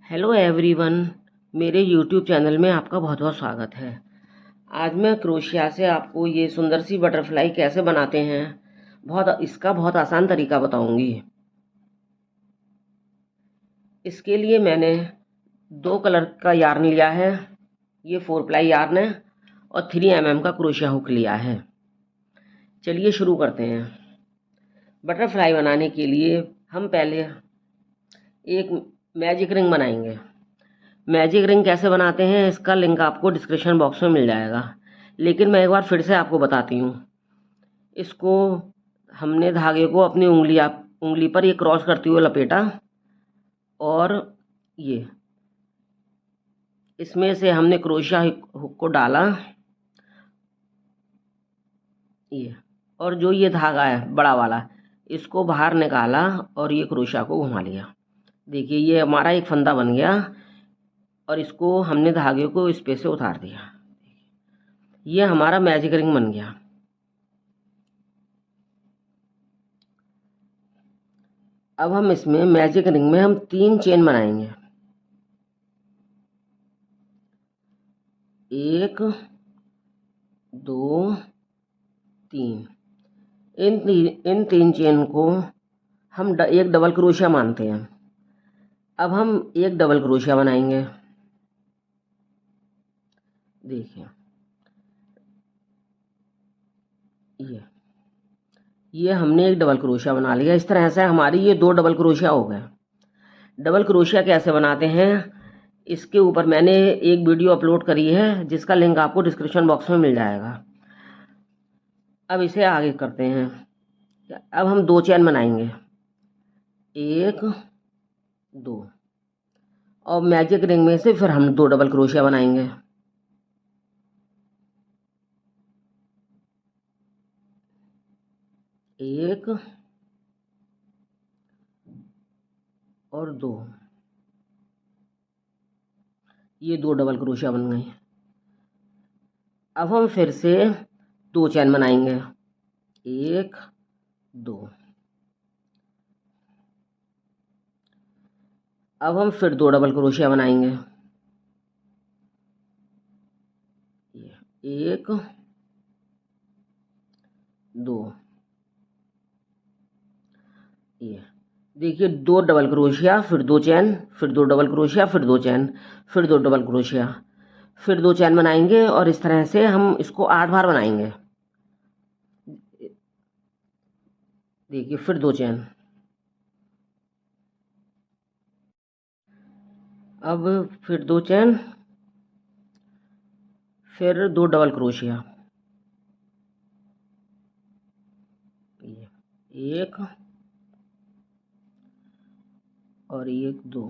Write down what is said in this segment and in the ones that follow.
Hello everyone, मेरे YouTube channel में आपका बहुत बहुत स्वागत है। आज मैं क्रोशिया से आपको ये सुंदर सी बटरफ्लाई कैसे बनाते हैं इसका बहुत आसान तरीका बताऊंगी। इसके लिए मैंने 2 कलर का यार्न लिया है। ये 4 प्लाई यार्न है और 3 mm का क्रोशिया हुक लिया है। चलिए शुरू करते हैं। बटरफ्लाई बनाने के लिए हम पहले एक मैजिक रिंग बनाएंगे। मैजिक रिंग कैसे बनाते हैं इसका लिंक आपको डिस्क्रिप्शन बॉक्स में मिल जाएगा, लेकिन मैं एक बार फिर से आपको बताती हूँ। इसको हमने धागे को अपनी उंगली पर ये क्रॉस करते हुए लपेटा और ये इसमें से हमने क्रोशिया हुक को डाला ये, और जो ये धागा है बड़ा वाला इसको बाहर निकाला और ये क्रोशिया को घुमा लिया। देखिए ये हमारा एक फंदा बन गया और इसको हमने धागे को इस पे से उतार दिया। ये हमारा मैजिक रिंग बन गया। अब हम इसमें मैजिक रिंग में हम 3 चेन बनाएंगे। 1 2 3। इन 3 चेन को हम एक डबल क्रोशिया मानते हैं। अब हम एक डबल क्रोशिया बनाएंगे। देखिए ये हमने एक डबल क्रोशिया बना लिया। इस तरह से हमारी ये 2 डबल क्रोशिया हो गए। डबल क्रोशिया कैसे बनाते हैं इसके ऊपर मैंने एक वीडियो अपलोड करी है जिसका लिंक आपको डिस्क्रिप्शन बॉक्स में मिल जाएगा। अब इसे आगे करते हैं। अब हम 2 चेन बनाएंगे, 1 2, और मैजिक रिंग में से फिर हम 2 डबल क्रोशिया बनाएंगे। एक और 2, ये 2 डबल क्रोशिया बन गई। अब हम फिर से 2 चेन बनाएंगे, 1 2। अब हम फिर 2 डबल क्रोशिया बनाएंगे, 1 2। ये देखिए 2 डबल क्रोशिया, फिर 2 चेन, फिर 2 डबल क्रोशिया, फिर 2 चेन, फिर 2 डबल क्रोशिया, फिर 2 चेन बनाएंगे और इस तरह से हम इसको 8 बार बनाएंगे। देखिए फिर 2 चेन, अब फिर 2 चेन, फिर 2 डबल क्रोशिया, 1 और 1 2।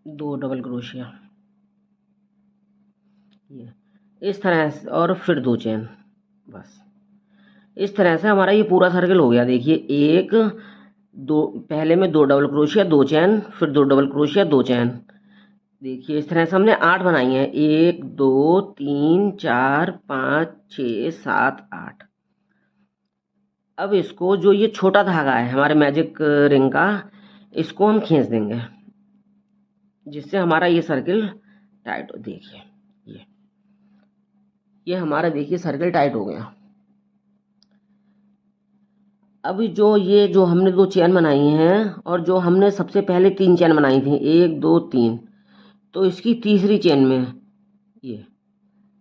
दो डबल क्रोशिया, ये इस तरह से, और फिर 2 चेन। बस इस तरह से हमारा ये पूरा सर्कल हो गया। देखिए 1 2, पहले में 2 डबल क्रोशिया 2 चेन, फिर 2 डबल क्रोशिया 2 चेन। देखिए इस तरह से हमने 8 बनाई हैं, 1 2 3 4 5 6 7 8। अब इसको जो ये छोटा धागा है हमारे मैजिक रिंग का, इसको हम खींच देंगे जिससे हमारा ये सर्कल टाइट हो। देखिए ये हमारा देखिए सर्कल टाइट हो गया। अब जो हमने 2 चेन बनाई हैं और जो हमने सबसे पहले 3 चेन बनाई थी 1 2 3, तो इसकी तीसरी चेन में ये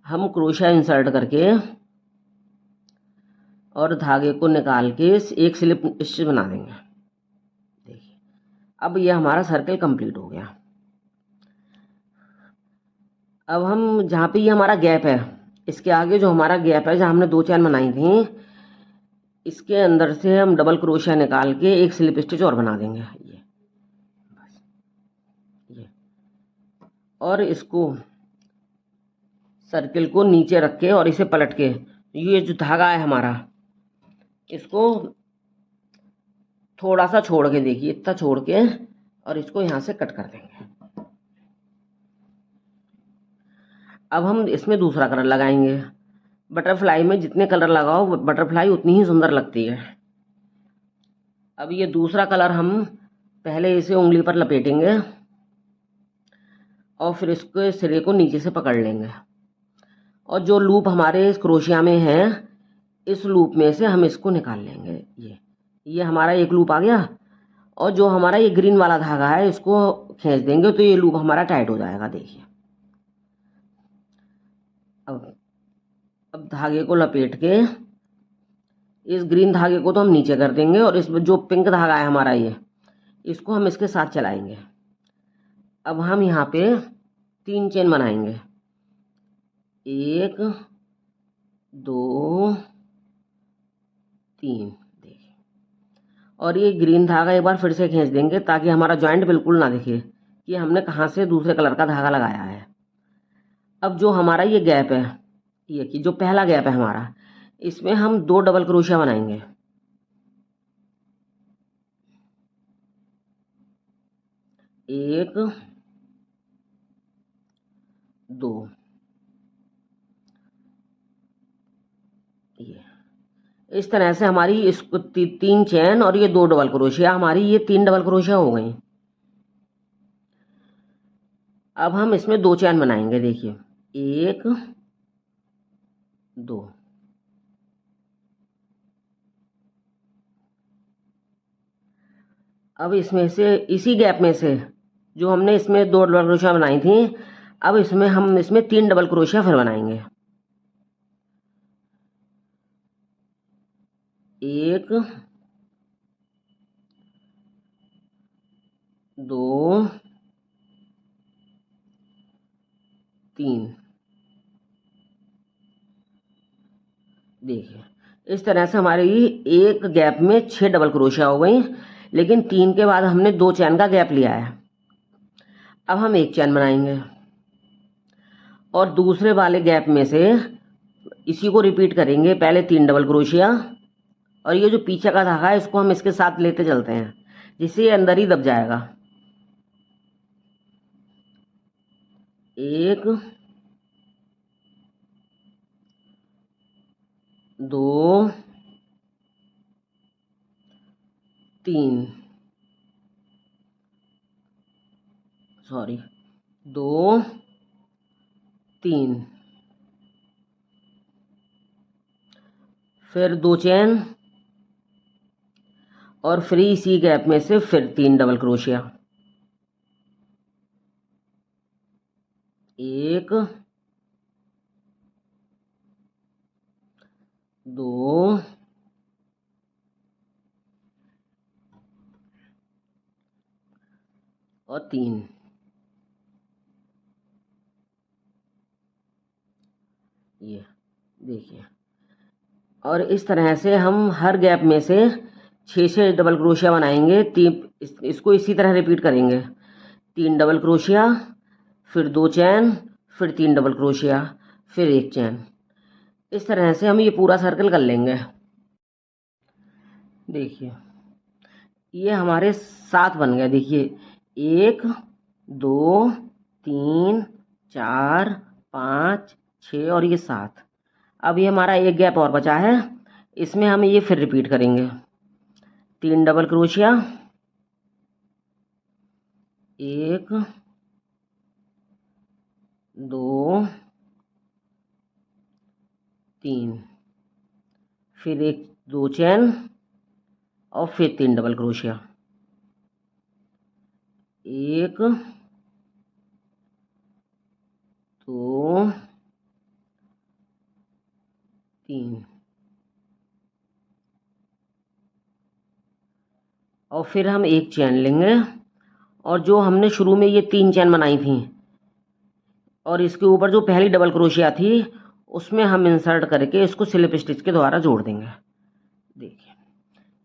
हम क्रोशिया इंसर्ट करके और धागे को निकाल के एक स्लिप स्टिच बना देंगे। देखिए अब ये हमारा सर्कल कंप्लीट हो गया। अब हम जहाँ पे ये हमारा गैप है, इसके आगे जो हमारा गैप है जहाँ हमने 2 चेन बनाई थी, इसके अंदर से हम डबल क्रोशिया निकाल के एक स्लिप स्टिच और बना देंगे। ये और इसको सर्कल को नीचे रख के और इसे पलट के, ये जो धागा है हमारा इसको थोड़ा सा छोड़ के, देखिए इतना छोड़ के, और इसको यहाँ से कट कर देंगे। अब हम इसमें दूसरा कलर लगाएंगे। बटरफ्लाई में जितने कलर लगाओ बटरफ्लाई उतनी ही सुंदर लगती है। अब ये दूसरा कलर हम पहले इसे उंगली पर लपेटेंगे और फिर इसके सिरे को नीचे से पकड़ लेंगे, और जो लूप हमारे इस क्रोशिया में है इस लूप में से हम इसको निकाल लेंगे। ये हमारा एक लूप आ गया, और जो हमारा ये ग्रीन वाला धागा है इसको खींच देंगे तो ये लूप हमारा टाइट हो जाएगा। देखिए अब धागे को लपेट के इस ग्रीन धागे को तो हम नीचे कर देंगे, और इसमें जो पिंक धागा है हमारा ये इसको हम इसके साथ चलाएंगे। अब हम यहाँ पे 3 चेन बनाएंगे, 1 2 3। देखिए, और ये ग्रीन धागा एक बार फिर से खींच देंगे ताकि हमारा जॉइंट बिल्कुल ना दिखे कि हमने कहाँ से दूसरे कलर का धागा लगाया है। अब जो हमारा ये गैप है, ये कि जो पहला गैप है हमारा, इसमें हम 2 डबल क्रोशिया बनाएंगे। 1 2। ये इस तरह से हमारी इसको 3 चेन और ये 2 डबल क्रोशिया, हमारी ये 3 डबल क्रोशिया हो गई। अब हम इसमें 2 चेन बनाएंगे। देखिए 1 2। अब इसमें से इसी गैप में से जो हमने इसमें 2 डबल क्रोशिया बनाई थी, अब हम इसमें 3 डबल क्रोशिया फिर बनाएंगे। 1 2 3। देखिए इस तरह से हमारी एक गैप में 6 डबल क्रोशिया हो गई, लेकिन 3 के बाद हमने 2 चैन का गैप लिया है। अब हम 1 चैन बनाएंगे और दूसरे वाले गैप में से इसी को रिपीट करेंगे। पहले 3 डबल क्रोशिया, और ये जो पीछे का धागा है इसको हम इसके साथ लेते चलते हैं जिससे ये अंदर ही दब जाएगा। 1 2 3 2 3, फिर 2 चेन, और फिर इसी गैप में से फिर 3 डबल क्रोशिया। 1 2 और 3। ये देखिए, और इस तरह से हम हर गैप में से 6 डबल क्रोशिया बनाएंगे। इसको इसी तरह रिपीट करेंगे। 3 डबल क्रोशिया, फिर 2 चैन, फिर 3 डबल क्रोशिया, फिर 1 चैन। इस तरह से हम ये पूरा सर्कल कर लेंगे। देखिए ये हमारे 7 बन गए। देखिए 1 2 3 4 5 6 और ये 7। अब ये हमारा एक गैप और बचा है, इसमें हम ये फिर रिपीट करेंगे। 3 डबल क्रोशिया, 1 2 3, फिर 2 चैन और फिर 3 डबल क्रोशिया। 1 2 3, और फिर हम 1 चैन लेंगे, और जो हमने शुरू में ये 3 चैन बनाई थी और इसके ऊपर जो पहली डबल क्रोशिया थी उसमें हम इंसर्ट करके इसको स्लिप स्टिच के द्वारा जोड़ देंगे। देखिए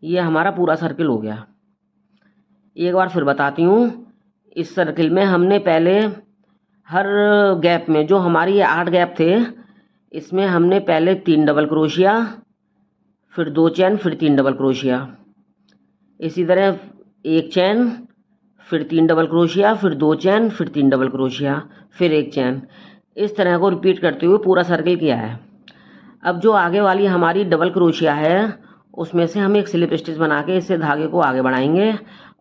ये हमारा पूरा सर्किल हो गया। एक बार फिर बताती हूँ। इस सर्किल में हमने पहले हर गैप में, जो हमारी ये 8 गैप थे, इसमें हमने पहले 3 डबल क्रोशिया, फिर 2 चैन, फिर 3 डबल क्रोशिया। इसी तरह 1 चैन, फिर 3 डबल क्रोशिया, फिर 2 चैन, फिर 3 डबल क्रोशिया, फिर 1 चैन। इस तरह को रिपीट करते हुए पूरा सर्किल किया है। अब जो आगे वाली हमारी डबल क्रोशिया है उसमें से हम एक स्लिप स्टिच बना के इससे धागे को आगे बढ़ाएंगे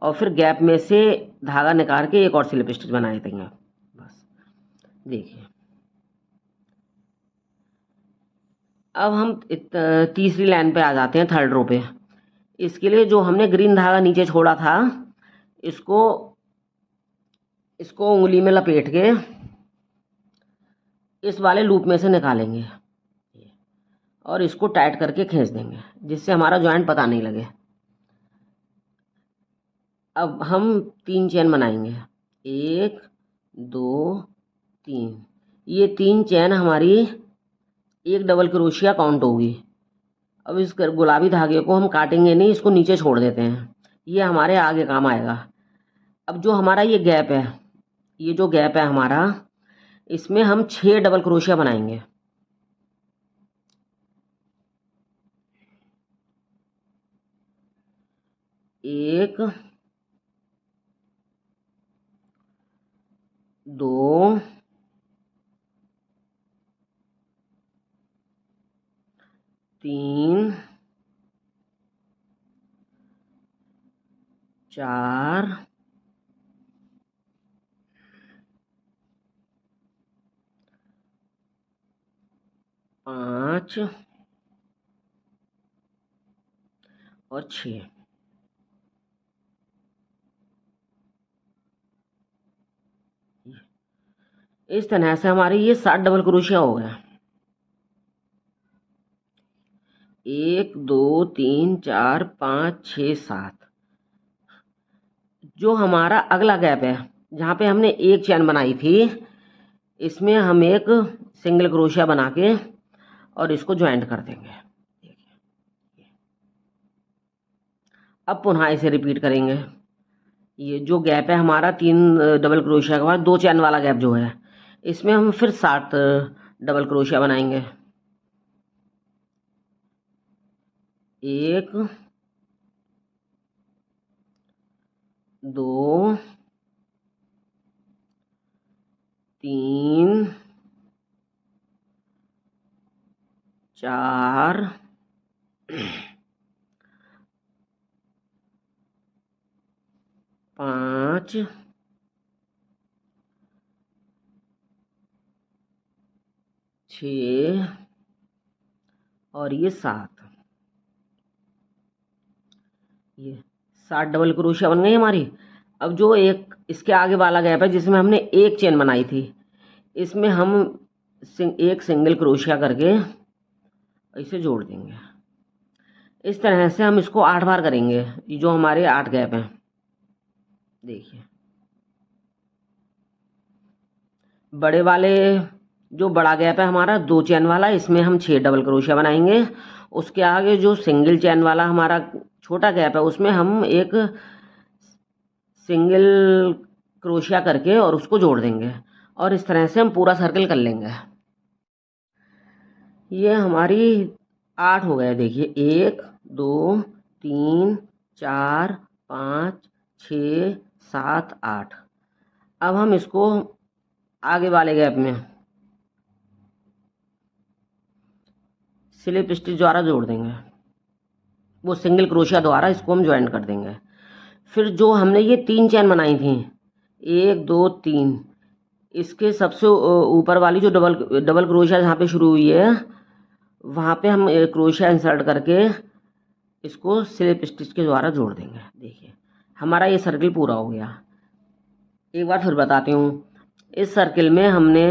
और फिर गैप में से धागा निकाल के एक और स्लिप स्टिच बना देंगे। बस देखिए, अब हम तीसरी लाइन पे आ जाते हैं, थर्ड रो पे। इसके लिए जो हमने ग्रीन धागा नीचे छोड़ा था इसको इसको उंगली में लपेट के इस वाले लूप में से निकालेंगे और इसको टाइट करके खींच देंगे जिससे हमारा जॉइंट पता नहीं लगे। अब हम 3 चेन बनाएंगे, 1 2 3। ये 3 चेन हमारी एक डबल क्रोशिया काउंट होगी। अब इस गुलाबी धागे को हम काटेंगे नहीं, इसको नीचे छोड़ देते हैं, ये हमारे आगे काम आएगा। अब जो हमारा ये गैप है, ये जो गैप है हमारा, इसमें हम 6 डबल क्रोशिया बनाएंगे। 1 2 3 4 5 और 6। इस तरह से हमारी ये 7 डबल क्रोशिया हो गया। 1 2 3 4 5 6 7। जो हमारा अगला गैप है जहाँ पे हमने एक चैन बनाई थी, इसमें हम एक सिंगल क्रोशिया बना के और इसको ज्वाइंट कर देंगे। अब पुनः इसे रिपीट करेंगे। ये जो गैप है हमारा 3 डबल क्रोशिया के बाद 2 चैन वाला गैप जो है, इसमें हम फिर 7 डबल क्रोशिया बनाएंगे। 1 2 3 4 5 6 और ये 7। ये 7 डबल क्रोशिया बन गई हमारी। अब जो एक इसके आगे वाला गैप है जिसमें हमने एक चेन बनाई थी, इसमें हम एक सिंगल क्रोशिया करके इसे जोड़ देंगे। इस तरह से हम इसको 8 बार करेंगे। ये जो हमारे 8 गैप हैं, देखिए बड़े वाले जो बड़ा गैप है हमारा 2 चैन वाला, इसमें हम 6 डबल क्रोशिया बनाएंगे। उसके आगे जो सिंगल चैन वाला हमारा छोटा गैप है उसमें हम एक सिंगल क्रोशिया करके और उसको जोड़ देंगे और इस तरह से हम पूरा सर्कल कर लेंगे। ये हमारी 8 हो गए। देखिए 1 2 3 4 5 6 7 8। अब हम इसको आगे वाले गैप में स्लिप स्टिच द्वारा जोड़ देंगे, वो सिंगल क्रोशिया द्वारा इसको हम ज्वाइन कर देंगे। फिर जो हमने ये 3 चैन बनाई थी, 1 2 3, इसके सबसे ऊपर वाली जो डबल क्रोशिया जहाँ पे शुरू हुई है वहाँ पे हम क्रोशिया इंसर्ट करके इसको स्लिप स्टिच के द्वारा जोड़ देंगे। देखिए हमारा ये सर्किल पूरा हो गया। एक बार फिर बताती हूँ। इस सर्किल में हमने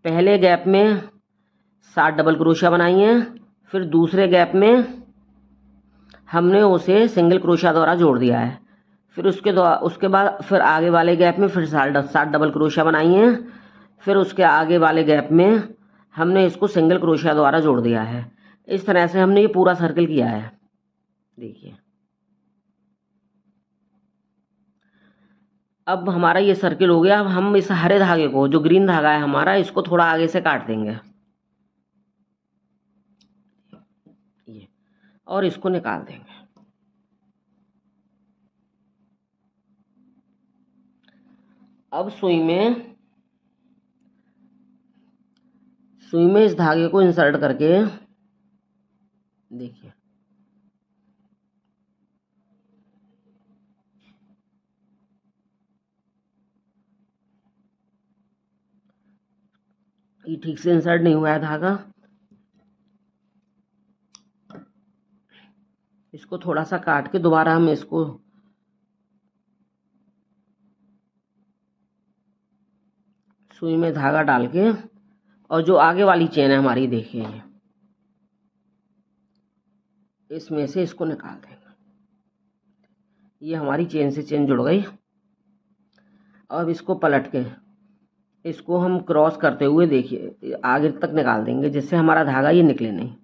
पहले गैप में 7 डबल क्रोशिया बनाई हैं, फिर दूसरे गैप में हमने उसे सिंगल क्रोशिया द्वारा जोड़ दिया है, फिर उसके बाद फिर आगे वाले गैप में फिर 7 डबल क्रोशिया बनाई हैं, फिर उसके आगे वाले गैप में हमने इसको सिंगल क्रोशिया द्वारा जोड़ दिया है। इस तरह से हमने ये पूरा सर्किल किया है। देखिए अब हमारा ये सर्किल हो गया। अब हम इस हरे धागे को, जो ग्रीन धागा है हमारा, इसको थोड़ा आगे से काट देंगे ये, और इसको निकाल देंगे। अब सुई में सुई में इस धागे को इंसर्ट करके देखिए, ये ठीक से इंसर्ट नहीं हुआ है धागा। इसको थोड़ा सा काट के दोबारा हम इसको सुई में धागा डाल के, और जो आगे वाली चेन है हमारी, देखिए इसमें से इसको निकाल देंगे। ये हमारी चेन से चेन जुड़ गई। अब इसको पलट के इसको हम क्रॉस करते हुए देखिए आगे तक निकाल देंगे, जिससे हमारा धागा ये निकले नहीं।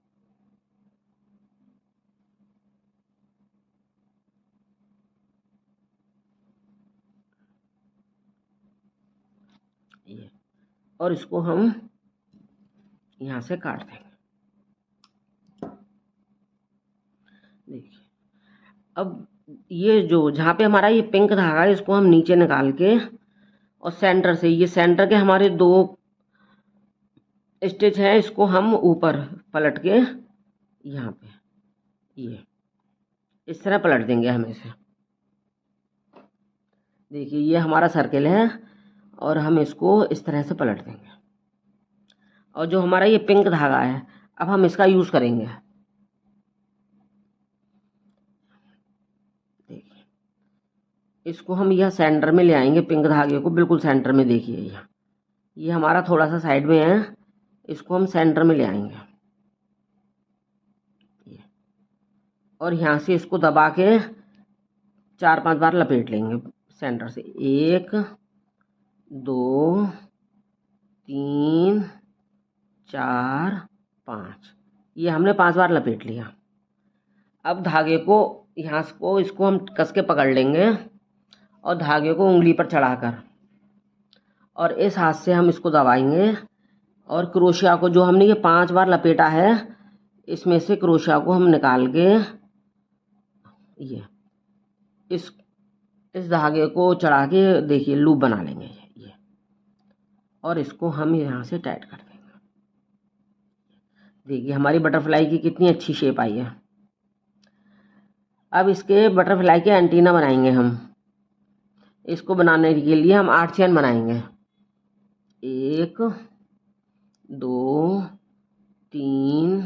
ये, और इसको हम यहाँ से काट देंगे। देखिए, अब ये जो जहाँ पे हमारा ये पिंक धागा है, इसको हम नीचे निकाल के, और सेंटर से, ये सेंटर के हमारे 2 स्टिच हैं, इसको हम ऊपर पलट के यहाँ पे ये इस तरह पलट देंगे हम इसे। देखिए ये हमारा सर्किल है, और हम इसको इस तरह से पलट देंगे। और जो हमारा ये पिंक धागा है, अब हम इसका यूज़ करेंगे। देखिए, इसको हम यह सेंटर में ले आएंगे, पिंक धागे को बिल्कुल सेंटर में। देखिए यहाँ ये हमारा थोड़ा सा साइड में है, इसको हम सेंटर में ले आएंगे। और यहाँ से इसको दबा के 4-5 बार लपेट लेंगे सेंटर से। 1 2 3 4 5, ये हमने 5 बार लपेट लिया। अब धागे को यहाँ को इसको हम कस के पकड़ लेंगे, और धागे को उंगली पर चढ़ाकर, और इस हाथ से हम इसको दबाएंगे, और क्रोशिया को जो हमने ये 5 बार लपेटा है, इसमें से क्रोशिया को हम निकाल के ये इस धागे को चढ़ा के देखिए लूप बना लेंगे ये, और इसको हम यहाँ से टाइट कर देंगे। देखिए हमारी बटरफ्लाई की कितनी अच्छी शेप आई है। अब इसके बटरफ्लाई के एंटीना बनाएंगे हम। इसको बनाने के लिए हम 8 चेन बनाएंगे। 1 2 3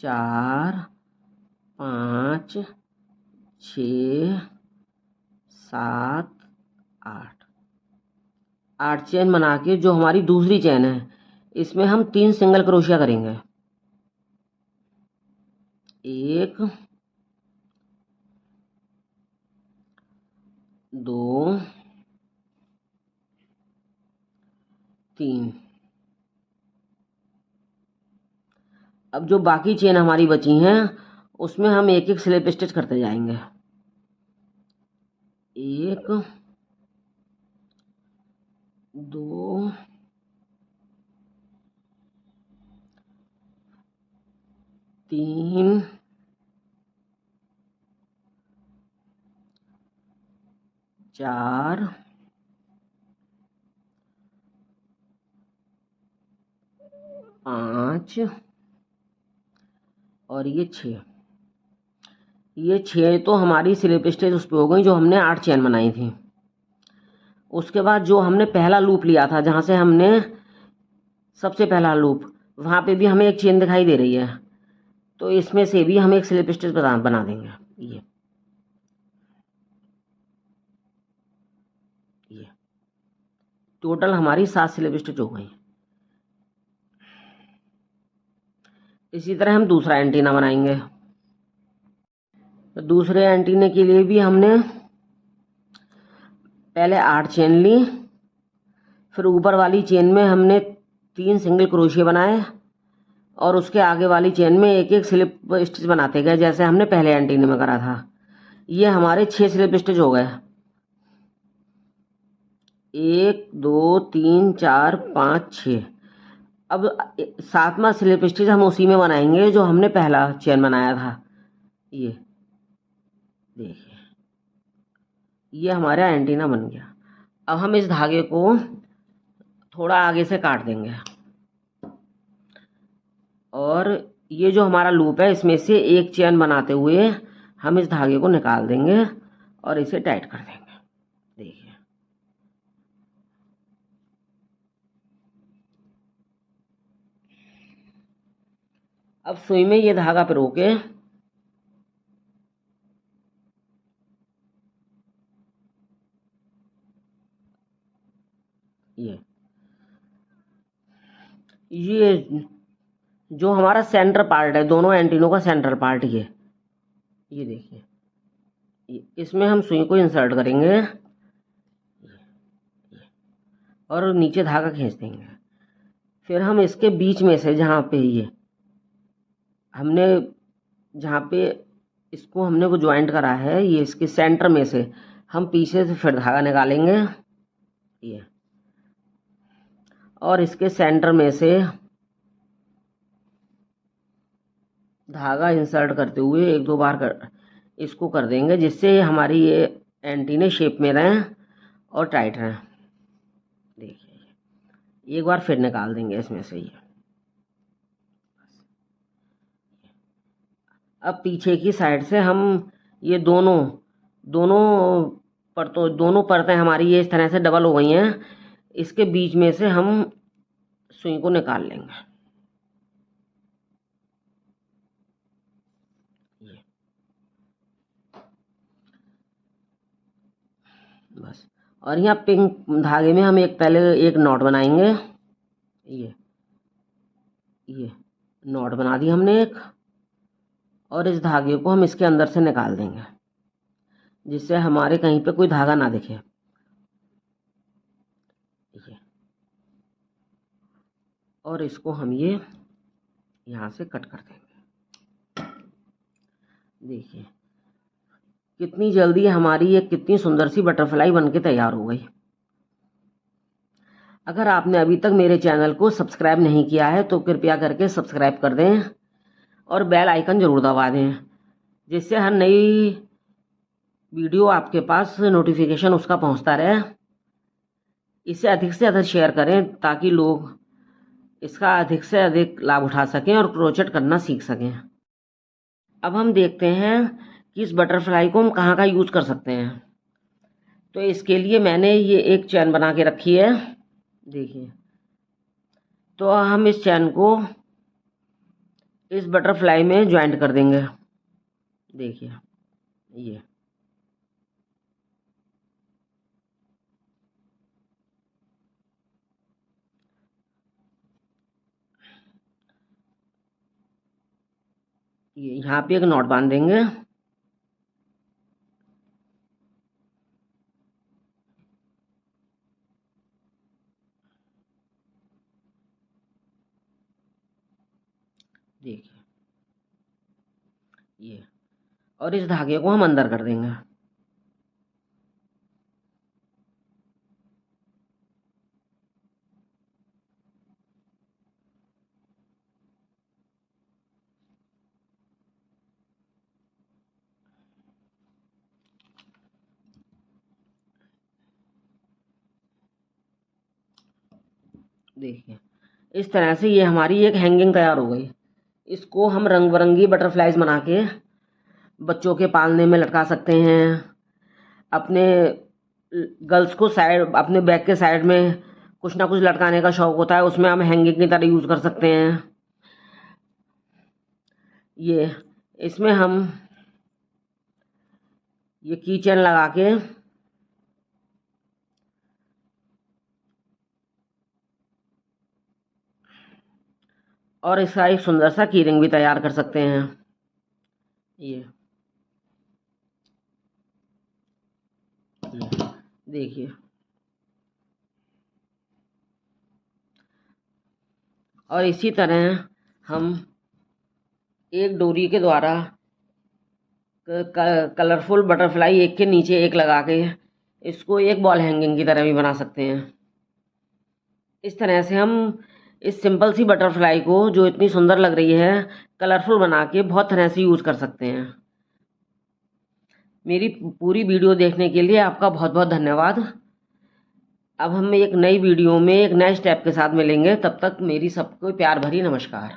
4 5 6 7 8 चेन बना के, जो हमारी दूसरी चेन है, इसमें हम 3 सिंगल क्रोशिया करेंगे। 1 2 3। अब जो बाकी चेन हमारी बची हैं, उसमें हम एक एक स्लिप स्टिच करते जाएंगे। 1 2 3 4 5 और ये 6। ये 6 तो हमारी स्लिप स्टिच उस पर हो गई, जो हमने 8 चेन बनाई थी। उसके बाद जो हमने पहला लूप लिया था, जहाँ से हमने सबसे पहला लूप, वहाँ पे भी हमें एक चेन दिखाई दे रही है, तो इसमें से भी हम एक स्लिप स्टिच बना देंगे। ये टोटल हमारी 7 स्लिप स्टिच हो गई। इसी तरह हम दूसरा एंटीना बनाएंगे। तो दूसरे एंटीने के लिए भी हमने पहले 8 चेन ली, फिर ऊपर वाली चेन में हमने 3 सिंगल क्रोशिया बनाए, और उसके आगे वाली चेन में एक एक स्लिप स्टिच बनाते गए, जैसे हमने पहले एंटीने में करा था। ये हमारे 6 स्लिप स्टिच हो गए। 1 2 3 4 5 6। अब 7वां स्लिप स्टिच हम उसी में बनाएंगे जो हमने पहला चेन बनाया था। ये देखिए, ये हमारा एंटीना बन गया। अब हम इस धागे को थोड़ा आगे से काट देंगे। और ये जो हमारा लूप है इसमें से एक चेन बनाते हुए हम इस धागे को निकाल देंगे और इसे टाइट कर देंगे। देखिए, अब सुई में ये धागा पिरो के ये जो हमारा सेंटर पार्ट है, दोनों एंटीनों का सेंटर पार्ट, ये देखिए, इसमें हम सुई को इंसर्ट करेंगे और नीचे धागा खींच देंगे। फिर हम इसके बीच में से जहाँ पे इसको हमने वो ज्वाइंट करा है, ये इसके सेंटर में से हम पीछे से फिर धागा निकालेंगे ये, और इसके सेंटर में से धागा इंसर्ट करते हुए एक दो बार इसको कर देंगे, जिससे हमारी ये एंटीने शेप में रहें और टाइट रहें। देखिए, एक बार फिर निकाल देंगे इसमें से ये। अब पीछे की साइड से हम ये दोनों परतें हमारी ये इस तरह से डबल हो गई हैं, इसके बीच में से हम सुई को निकाल लेंगे। बस, और यहाँ पिंक धागे में हम पहले एक नॉट बनाएंगे। ये नॉट बना दी हमने एक, और इस धागे को हम इसके अंदर से निकाल देंगे, जिससे हमारे कहीं पे कोई धागा ना दिखे। और इसको हम ये यहाँ से कट कर देंगे। देखिए कितनी जल्दी हमारी ये कितनी सुंदर सी बटरफ्लाई बनके तैयार हो गई। अगर आपने अभी तक मेरे चैनल को सब्सक्राइब नहीं किया है तो कृपया करके सब्सक्राइब कर दें और बेल आइकन ज़रूर दबा दें, जिससे हर नई वीडियो आपके पास नोटिफिकेशन उसका पहुंचता रहे। इसे अधिक से अधिक शेयर करें ताकि लोग इसका अधिक से अधिक लाभ उठा सकें और क्रोचेट करना सीख सकें। अब हम देखते हैं कि इस बटरफ्लाई को हम कहाँ यूज़ कर सकते हैं। तो इसके लिए मैंने ये एक चैन बना के रखी है। देखिए, तो हम इस चैन को इस बटरफ्लाई में ज्वाइंट कर देंगे। देखिए, ये यहाँ पे एक नॉट बांध देंगे। देखिए, ये, और इस धागे को हम अंदर कर देंगे। देखिए, इस तरह से ये हमारी एक हैंगिंग तैयार हो गई। इसको हम रंग बिरंगी बटरफ्लाइज बना के बच्चों के पालने में लटका सकते हैं। अपने गर्ल्स को अपने बैग के साइड में कुछ ना कुछ लटकाने का शौक होता है, उसमें हम हैंगिंग की तरह यूज़ कर सकते हैं। ये इसमें हम ये की चेन लगा के और इसका एक सुंदर सा की रिंग भी तैयार कर सकते हैं। ये देखिए, और इसी तरह हम एक डोरी के द्वारा कलरफुल बटरफ्लाई एक के नीचे एक लगा के इसको एक बॉल हैंगिंग की तरह भी बना सकते हैं। इस तरह से हम इस सिंपल सी बटरफ्लाई को, जो इतनी सुंदर लग रही है, कलरफुल बना के बहुत तरह से यूज़ कर सकते हैं। मेरी पूरी वीडियो देखने के लिए आपका बहुत बहुत धन्यवाद। अब हम एक नई वीडियो में एक नए स्टेप के साथ मिलेंगे। तब तक मेरी सबको प्यार भरी नमस्कार।